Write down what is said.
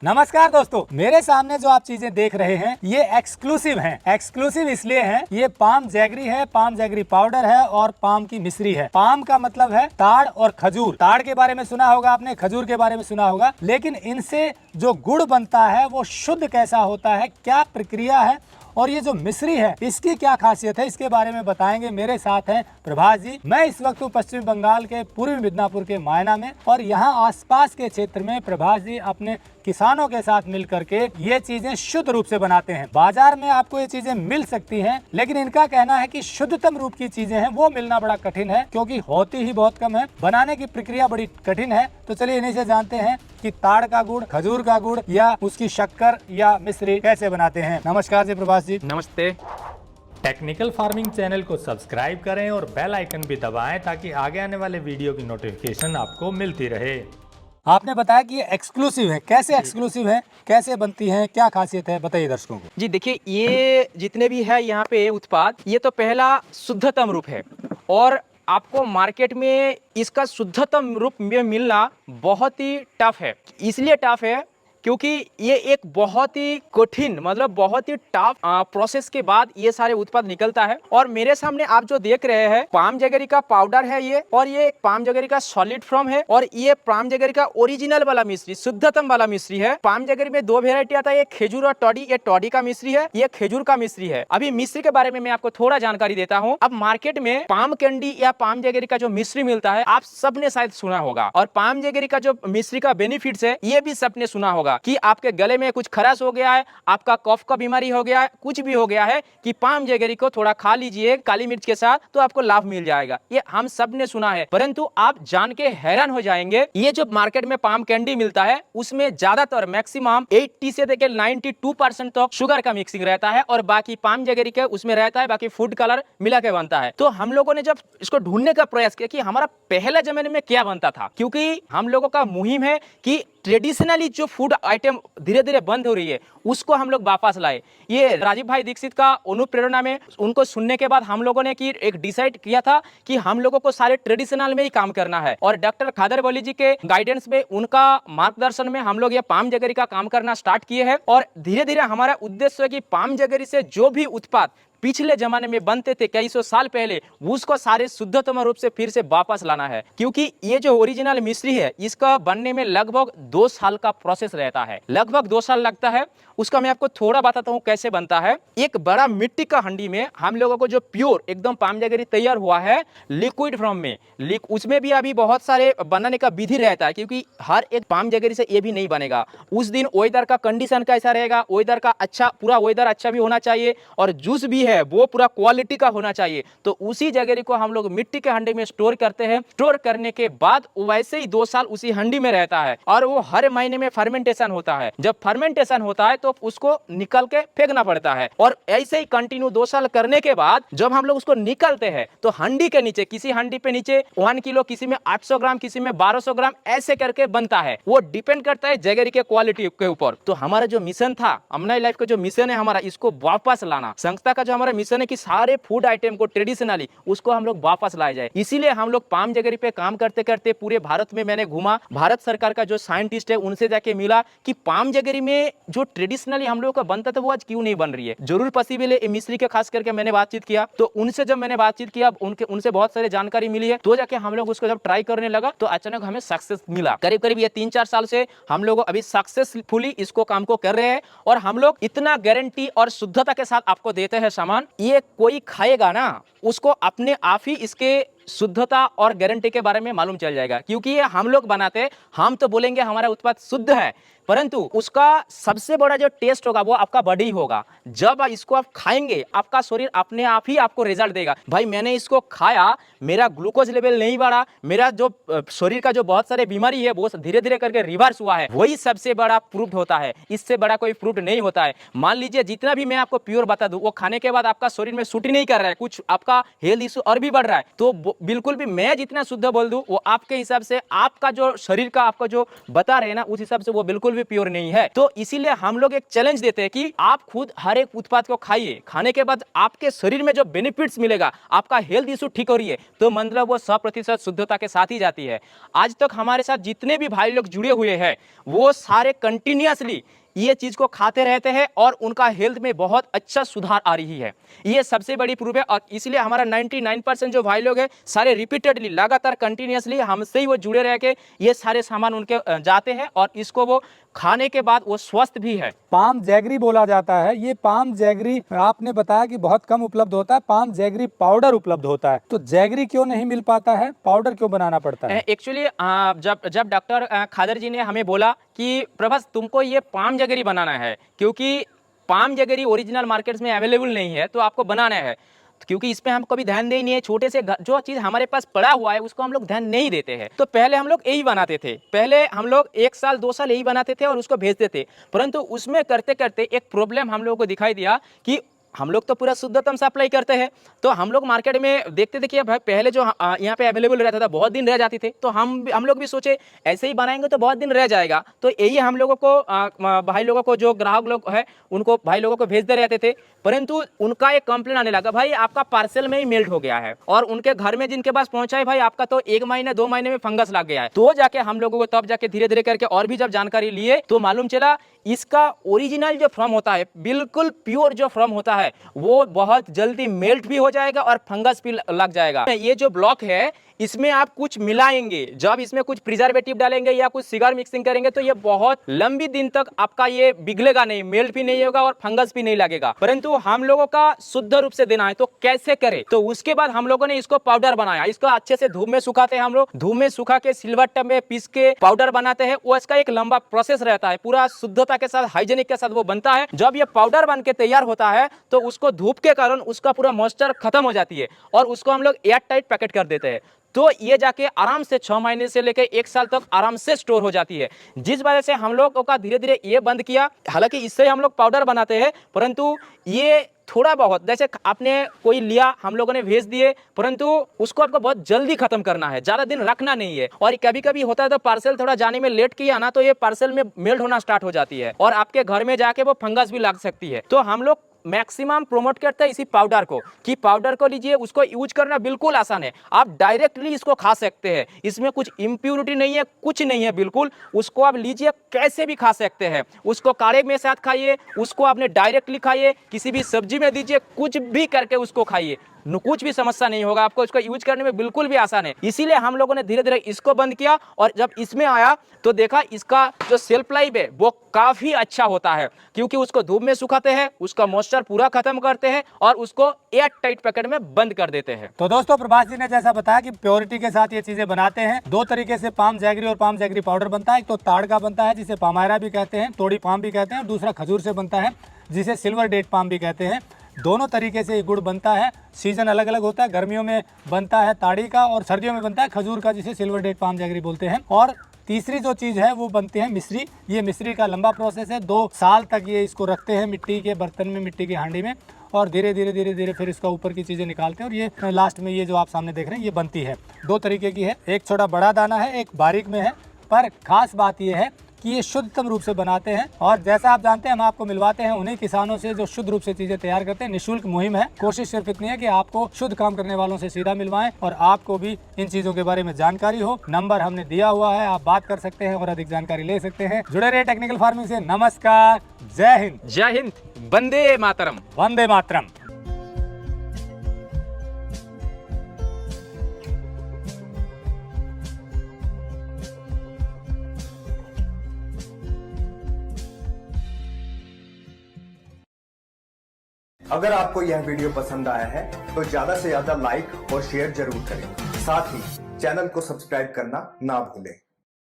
नमस्कार दोस्तों, मेरे सामने जो आप चीजें देख रहे हैं ये एक्सक्लूसिव हैं। एक्सक्लूसिव इसलिए हैं, ये पाम जैगरी है, पाम जैगरी पाउडर है और पाम की मिश्री है। पाम का मतलब है ताड़ और खजूर। ताड़ के बारे में सुना होगा आपने, खजूर के बारे में सुना होगा, लेकिन इनसे जो गुड़ बनता है वो शुद्ध कैसा होता है, क्या प्रक्रिया है और ये जो मिश्री है इसकी क्या खासियत है, इसके बारे में बताएंगे। मेरे साथ हैं प्रभास जी। मैं इस वक्त हूँ पश्चिम बंगाल के पूर्वी मिदनापुर के मायना में और यहाँ आसपास के क्षेत्र में प्रभास जी अपने किसानों के साथ मिल करके ये चीजें शुद्ध रूप से बनाते हैं। बाजार में आपको ये चीजें मिल सकती हैं, लेकिन इनका कहना है कि शुद्धतम रूप की चीजें हैं वो मिलना बड़ा कठिन है, क्योंकि होती ही बहुत कम है। बनाने की प्रक्रिया बड़ी कठिन है। तो चलिए इन्हीं से जानते हैं कि ताड़ का गुड़, खजूर का गुड़ या उसकी शक्कर या मिश्री कैसे बनाते हैं। नमस्कार जी प्रभास जी। नमस्ते। टेक्निकल फार्मिंग चैनल को सब्सक्राइब करें और बेल आइकन भी दबाएं ताकि आगे आने वाले वीडियो की नोटिफिकेशन आपको मिलती रहे। आपने बताया कि ये एक्सक्लूसिव है, कैसे एक्सक्लूसिव है, कैसे बनती है, क्या खासियत है, बताइए दर्शकों को। जी देखिए, ये जितने भी है यहाँ पे उत्पाद, ये तो पहला शुद्धतम रूप है और आपको मार्केट में इसका शुद्धतम रूप में मिलना बहुत ही टफ है। इसलिए टफ है क्योंकि ये एक बहुत ही कठिन, मतलब बहुत ही टफ प्रोसेस के बाद ये सारे उत्पाद निकलता है। और मेरे सामने आप जो देख रहे हैं पाम जैगरी का पाउडर है ये, और ये पाम जैगरी का सॉलिड फॉर्म है और ये पाम जैगरी का ओरिजिनल वाला मिश्री, शुद्धतम वाला मिश्री है। पाम जैगरी में दो वेरायटी आता है, ये खेजूर और टॉडी। ये टॉडी का मिश्री है, ये खेजूर का मिश्री है। अभी मिश्री के बारे में मैं आपको थोड़ा जानकारी देता हूँ। अब मार्केट में पाम कैंडी या पाम जैगरी का जो मिश्री मिलता है आप सबने शायद सुना होगा, और पाम जैगरी का जो मिश्री का बेनिफिट्स है ये भी सबने सुना होगा कि आपके गले में कुछ खराश हो गया है, आपका कफ का बीमारी हो गया है, कुछ भी हो गया है, कि पाम जैगरी को थोड़ा खा लीजिए काली मिर्च के साथ तो आपको लाभ मिल जाएगा। ये हम सब ने सुना है, परंतु आप जान के हैरान हो जाएंगे, ये जो मार्केट में पाम कैंडी मिलता है उसमें ज्यादातर मैक्सिमम 80 से लेकर 92% तक शुगर का मिक्सिंग रहता है और बाकी पाम जैगरी के उसमें रहता है, बाकी फूड कलर मिला के बनता है। तो हम लोगों ने जब इसको ढूंढने का प्रयास किया कि हमारा पहले जमाने में क्या बनता था, क्योंकि हम लोगों का मुहिम है कि ट्रेडिशनली जो फूड आइटम धीरे धीरे बंद हो रही है उसको हम लोग वापस लाए। ये राजीव भाई दीक्षित का अनुप्रेरणा में उनको सुनने के बाद हम लोगों ने कि एक डिसाइड किया था कि हम लोगों को सारे ट्रेडिशनल में ही काम करना है, और डॉक्टर खादर वली जी के गाइडेंस में, उनका मार्गदर्शन में हम लोग ये पाम जैगरी का काम करना स्टार्ट किए हैं। और धीरे धीरे हमारा उद्देश्य है कि पाम जैगरी से जो भी उत्पाद पिछले जमाने में बनते थे कई सौ साल पहले, उसको सारे शुद्धतम रूप से फिर से वापस लाना है। क्योंकि ये जो ओरिजिनल मिश्री है इसका बनने में लगभग 2 साल का प्रोसेस रहता है, लगभग 2 साल लगता है। उसका मैं आपको थोड़ा बताता हूँ कैसे बनता है। एक बड़ा मिट्टी का हंडी में हम लोगों को जो प्योर एकदम पाम जैगरी तैयार हुआ है लिक्विड फॉर्म में, उसमें भी अभी बहुत सारे बनाने का विधि रहता है, क्योंकि हर एक पाम जैगरी से ये भी नहीं बनेगा। उस दिन वेदर का कंडीशन कैसा रहेगा, वेदर का अच्छा, पूरा वेदर अच्छा भी होना चाहिए और जूस भी है वो पूरा क्वालिटी का होना चाहिए। तो उसी जैगरी को हम लोग मिट्टी के हंडी में स्टोर करते हैं। स्टोर करने के बाद वैसे ही 2 साल उसी हंडी में रहता है और वो हर महीने में फर्मेंटेशन होता है। जब फर्मेंटेशन होता है तो उसको निकल के फेंकना पड़ता है, और ऐसे ही कंटिन्यू 2 साल करने के बाद जब हम लोग उसको निकलते हैं तो हंडी के नीचे, किसी हंडी पे नीचे 1 किलो, किसी में 800 ग्राम, किसी में 1200 ग्राम ऐसे करके बनता है। वो डिपेंड करता है जैगरी के क्वालिटी के ऊपर। तो हमारा जो मिशन था, अमनाई लाइफ का जो मिशन है हमारा, इसको वापस लाना। संस्था का जो हमारा मिशन है कि सारे फूड आइटम को ट्रेडिशनली उसको हम लोग वापस लाए जाए। इसीलिए हम लोग पाम जैगरी पे काम करते करते पूरे भारत में मैंने घूमा। भारत सरकार का जो साइंटिस्ट है उनसे जाके मिला कि पाम जैगरी में जो ट्रेडिशनली हम लोगों का बनता था वो आज क्यों नहीं बन रही है। जरूर पॉसिबल है मिश्री के खास करके मैंने बातचीत किया, तो उनसे जब मैंने बातचीत किया उनसे बहुत सारी जानकारी मिली है। तो जाके हम लोग उसको जब ट्राई करने लगा तो अचानक हमें सक्सेस मिला। करीब करीब ये 3-4 साल से हम लोग अभी सक्सेसफुली इसको काम को कर रहे हैं, और हम लोग इतना गारंटी और शुद्धता के साथ आपको देते हैं सामान, ये कोई खाएगा ना उसको अपने आप ही इसके शुद्धता और गारंटी के बारे में मालूम चल जाएगा। क्योंकि ये हम लोग बनाते हैं, हम तो बोलेंगे हमारा उत्पाद शुद्ध है, परंतु उसका सबसे बड़ा जो टेस्ट होगा वो आपका बॉडी होगा। जब इसको आप खाएंगे आपका शरीर अपने आप ही आपको रिजल्ट देगा। भाई मैंने इसको खाया, मेरा ग्लूकोज लेवल नहीं बढ़ा, मेरा जो शरीर का जो बहुत सारे बीमारी है वो धीरे धीरे करके रिवर्स हुआ है, वही सबसे बड़ा प्रूफ होता है। इससे बड़ा कोई प्रूफ नहीं होता है। मान लीजिए जितना भी मैं आपको प्योर बता दूं, वो खाने के बाद आपका शरीर में सूट ही नहीं कर रहा है, कुछ आपका हेल्थ इशू और भी बढ़ रहा है, तो बिल्कुल भी मैं जितना शुद्ध बोल दूं वो आपके हिसाब से आपका जो शरीर का आपका जो बता रहे हैं ना उस हिसाब से वो बिल्कुल भी भी प्योर नहीं है। तो इसीलिए हम लोग एक चैलेंज देते हैं कि आप खुद हर एक उत्पाद को खाइए, खाने के बाद आपके शरीर में जो बेनिफिट्स मिलेगा, आपका हेल्थ इशू ठीक हो रही है, तो मतलब वो 100% शुद्धता के साथ ही जाती है। आज तक हमारे साथ जितने भी भाई लोग जुड़े हुए हैं वो सारे कंटिन्यूअसली ये चीज को खाते रहते हैं और उनका हेल्थ में बहुत अच्छा सुधार आ रही है। ये सबसे बड़ी प्रूफ है और इसलिए हमारा 99% जो भाई लोग हैं सारे रिपीटेडली लगातार कंटिन्यूअसली हमसे ही वो जुड़े रह के ये सारे सामान उनके जाते हैं और इसको वो खाने के बाद वो स्वस्थ भी है। पाम जैगरी बोला जाता है। ये पाम जैगरी आपने बताया कि बहुत कम उपलब्ध होता है, पाम जैगरी पाउडर उपलब्ध होता है। तो जैगरी क्यों नहीं मिल पाता है, पाउडर क्यों बनाना पड़ता है? एक्चुअली जब डॉक्टर खादर जी ने हमें बोला कि प्रभास तुमको ये पाम जैगरी बनाना है, क्योंकि पाम जैगरी ओरिजिनल मार्केट्स में अवेलेबल नहीं है, तो आपको बनाना है। क्योंकि इस पे हम कभी ध्यान दे नहीं है, छोटे से जो चीज हमारे पास पड़ा हुआ है उसको हम लोग ध्यान नहीं देते हैं। तो पहले हम लोग यही बनाते थे, पहले हम लोग 1 साल 2 साल यही बनाते थे और उसको भेजते थे। परंतु उसमें करते करते एक प्रॉब्लम हम लोगों को दिखाई दिया कि हम लोग तो पूरा शुद्धतम सप्लाई करते हैं, तो हम लोग मार्केट में देखते थे कि भाई पहले जो यहाँ पे अवेलेबल रहता था बहुत दिन रह जाती थे, तो हम लोग भी सोचे ऐसे ही बनाएंगे तो बहुत दिन रह जाएगा। तो यही हम लोगों को भाई लोगों को जो ग्राहक लोग है उनको भाई लोगों को भेजते रहते थे। परंतु उनका एक कंप्लेन आने लगा, भाई आपका पार्सल में ही मेल्ट हो गया है, और उनके घर में जिनके पास पहुंचा है भाई आपका तो 1 महीने 2 महीने में फंगस लग गया है। तो जाके हम लोगों को तब जाके धीरे धीरे करके और भी जब जानकारी लिए तो मालूम चला इसका ओरिजिनल जो फ्रॉम होता है, बिल्कुल प्योर जो फ्रॉम होता है, वो बहुत जल्दी मेल्ट भी हो जाएगा और फंगस भी लग जाएगा। ये जो ब्लॉक है इसमें आप कुछ मिलाएंगे, जब इसमें कुछ प्रिजर्वेटिव डालेंगे या कुछ सिगार मिक्सिंग करेंगे तो ये बहुत लंबी दिन तक आपका ये बिगड़ेगा नहीं, मेल्ट भी नहीं होगा और फंगस भी नहीं लगेगा। परंतु हम लोगों का शुद्ध रूप से देना है तो कैसे करें? तो उसके बाद हम लोगों ने इसको पाउडर बनाया। इसको अच्छे से धूप में सुखाते हैं हम लोग, धूप में सुखा के सिलवट्टे में पीस के पाउडर बनाते हैं। वो इसका एक लंबा प्रोसेस रहता है, पूरा शुद्धता के साथ हाइजेनिक के साथ वो बनता है। जब ये पाउडर बन के तैयार होता है तो उसको धूप के कारण उसका पूरा मॉइस्चर खत्म हो जाती है और उसको हम लोग एयर टाइट पैकेट कर देते हैं। तो ये जाके आराम से 6 महीने से लेकर 1 साल तक आराम से स्टोर हो जाती है, जिस वजह से हम लोगों का धीरे धीरे ये बंद किया। हालांकि इससे हम लोग पाउडर बनाते हैं, परंतु ये थोड़ा बहुत जैसे आपने कोई लिया हम लोगों ने भेज दिए, परंतु उसको आपको बहुत जल्दी खत्म करना है, ज्यादा दिन रखना नहीं है। और कभी कभी होता है तो पार्सल थोड़ा जाने में लेट किया ना तो ये पार्सल में मेल्ट होना स्टार्ट हो जाती है और आपके घर में जाके वो फंगस भी लग सकती है। तो हम लोग मैक्सिमम प्रोमोट करते हैं इसी पाउडर को कि पाउडर को लीजिए, उसको यूज करना बिल्कुल आसान है, आप डायरेक्टली इसको खा सकते हैं, इसमें कुछ इम्प्यूरिटी नहीं है, कुछ नहीं है, बिल्कुल उसको आप लीजिए कैसे भी खा सकते हैं। उसको काढ़े में साथ खाइए, उसको आपने डायरेक्टली खाइए, किसी भी सब्जी में दीजिए, कुछ भी करके उसको खाइए, कुछ भी समस्या नहीं होगा आपको, इसको यूज करने में बिल्कुल भी आसान है। इसीलिए हम लोगों ने धीरे धीरे इसको बंद किया और जब इसमें आया तो देखा इसका जो सेल्फ लाइफ है वो काफी अच्छा होता है, क्योंकि उसको धूप में सुखाते हैं, उसका मॉइस्चर पूरा खत्म करते हैं और उसको एयर टाइट पैकेट में बंद कर देते हैं। तो दोस्तों प्रभास जी ने जैसा बताया कि प्योरिटी के साथ ये चीजें बनाते हैं। 2 तरीके से पाम जैगरी और पाम जैगरी पाउडर बनता है। एक तो ताड़ का बनता है जिसे पामायरा भी कहते हैं, तोड़ी पाम भी कहते हैं, और दूसरा खजूर से बनता है जिसे सिल्वर डेट पाम भी कहते हैं। दोनों तरीके से गुड़ बनता है, सीजन अलग अलग होता है, गर्मियों में बनता है ताड़ी का और सर्दियों में बनता है खजूर का जिसे सिल्वर डेट पाम जैगरी बोलते हैं। और तीसरी जो चीज़ है वो बनती है मिश्री। ये मिश्री का लंबा प्रोसेस है, 2 साल तक ये इसको रखते हैं मिट्टी के बर्तन में, मिट्टी की हांडी में, और धीरे धीरे फिर इसका ऊपर की चीज़ें निकालते हैं और ये लास्ट में ये जो आप सामने देख रहे हैं ये बनती है। 2 तरीके की है, एक छोटा बड़ा दाना है, एक बारीक में है। पर खास बात ये है कि ये शुद्धतम रूप से बनाते हैं और जैसा आप जानते हैं हम आपको मिलवाते हैं उन्हीं किसानों से जो शुद्ध रूप से चीजें तैयार करते हैं। निःशुल्क मुहिम है, कोशिश सिर्फ इतनी है कि आपको शुद्ध काम करने वालों से सीधा मिलवाएं और आपको भी इन चीजों के बारे में जानकारी हो। नंबर हमने दिया हुआ है, आप बात कर सकते हैं और अधिक जानकारी ले सकते हैं। जुड़े रहे टेक्निकल फार्मिंग से। नमस्कार, जय हिंद। जय हिंद, वंदे मातरम। वंदे मातरम। अगर आपको यह वीडियो पसंद आया है तो ज्यादा से ज्यादा लाइक और शेयर जरूर करें। साथ ही चैनल को सब्सक्राइब करना ना भूलें।